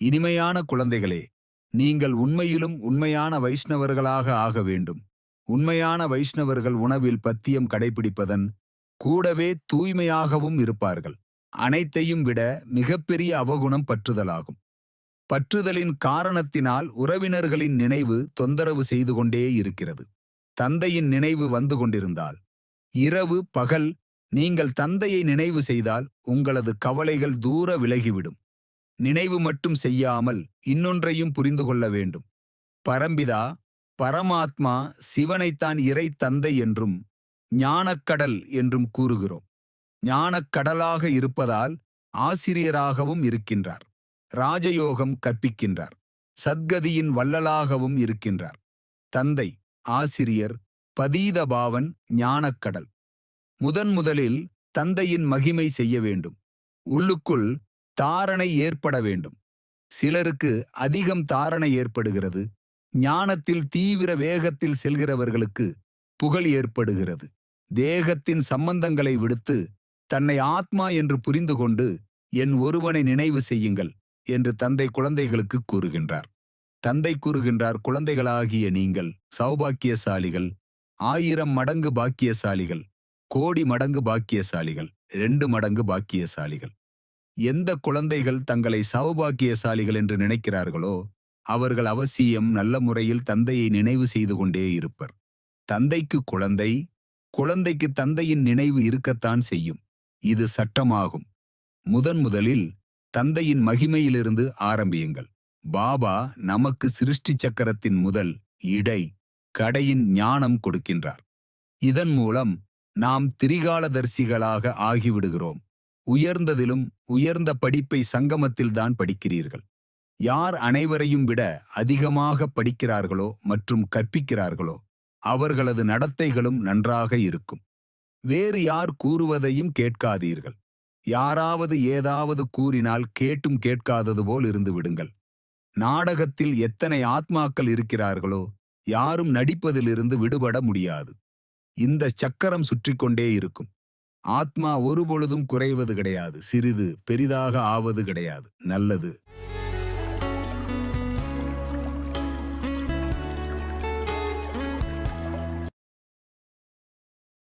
இனிமையான குழந்தைகளே, நீங்கள் உண்மையிலும் உண்மையான வைஷ்ணவர்களாக ஆக வேண்டும். உண்மையான வைஷ்ணவர்கள் உணவில் பத்தியம் கடைபிடிப்பதன் கூடவே தூய்மையாகவும் இருப்பார்கள். அனைத்தையும் விட மிகப்பெரிய அவகுணம் பற்றுதலாகும். பற்றுதலின் காரணத்தினால் உறவினர்களின் நினைவு தொந்தரவு செய்து கொண்டே இருக்கிறது. தந்தையின் நினைவு வந்து கொண்டிருந்தால், இரவு பகல் நீங்கள் தந்தையை நினைவு செய்தால் உங்களது கவலைகள் தூர விலகிவிடும். நினைவு மட்டும் செய்யாமல் இன்னொன்றையும் புரிந்து கொள்ள வேண்டும். பரம்பிதா பரமாத்மா சிவனைத்தான் இறை தந்தை என்றும் ஞானக்கடல் என்றும் கூறுகிறோம். ஞானக்கடலாக இருப்பதால் ஆசிரியராகவும் இருக்கின்றார். ராஜயோகம் கற்பிக்கின்றார். சத்கதியின் வள்ளலாகவும் இருக்கின்றார். தந்தை ஆசிரியர், பதீதபாவன், ஞானக்கடல். முதலில் தந்தையின் மகிமை செய்ய வேண்டும். உள்ளுக்குள் தாரணை ஏற்பட வேண்டும். சிலருக்கு அதிகம் தாரணை ஏற்படுகிறது. ஞானத்தில் தீவிர வேகத்தில் செல்கிறவர்களுக்கு புகழ் ஏற்படுகிறது. தேகத்தின் சம்பந்தங்களை விடுத்து தன்னை ஆத்மா என்று புரிந்து கொண்டு என் ஒருவனை நினைவு செய்யுங்கள் என்று தந்தை குழந்தைகளுக்கு கூறுகின்றார். தந்தை கூறுகின்றார், குழந்தைகளாகிய நீங்கள் சௌபாக்கியசாலிகள், 1000 மடங்கு பாக்கியசாலிகள், கோடி மடங்கு பாக்கியசாலிகள், 2 மடங்கு பாக்கியசாலிகள். எந்த குழந்தைகள் தங்களை சௌபாக்கியசாலிகள் என்று நினைக்கிறார்களோ அவர்கள் அவசியம் நல்ல முறையில் தந்தையை நினைவு செய்து கொண்டே இருப்பர். தந்தைக்கு குழந்தை, குழந்தைக்கு தந்தையின் நினைவு இருக்கத்தான் செய்யும். இது சட்டமாகும். முதலில் தந்தையின் மகிமையிலிருந்து ஆரம்பியுங்கள். பாபா நமக்கு சிருஷ்டி சக்கரத்தின் முதல் இடை கடையின் ஞானம் கொடுக்கின்றார். இதன் மூலம் நாம் திரிகாலதர்சிகளாக ஆகிவிடுகிறோம். உயர்ந்ததிலும் உயர்ந்த படிப்பை சங்கமத்தில்தான் படிக்கிறீர்கள். யார் அனைவரையும் விட அதிகமாக படிக்கிறார்களோ மற்றும் கற்பிக்கிறார்களோ அவர்களது நடத்தைகளும் நன்றாக இருக்கும். வேறு யார் கூறுவதையும் கேட்காதீர்கள். யாராவது ஏதாவது கூறினால் கேட்டும் கேட்காதது போல் இருந்து விடுங்கள். நாடகத்தில் எத்தனை ஆத்மாக்கள் இருக்கிறார்களோ யாரும் நடிப்பதிலிருந்து விடுபட முடியாது. இந்த சக்கரம் சுற்றிக்கொண்டே இருக்கும். ஆத்மா ஒருபொழுதும் குறைவது கிடையாது. சிறிது பெரிதாக ஆவது கிடையாது. நல்லது.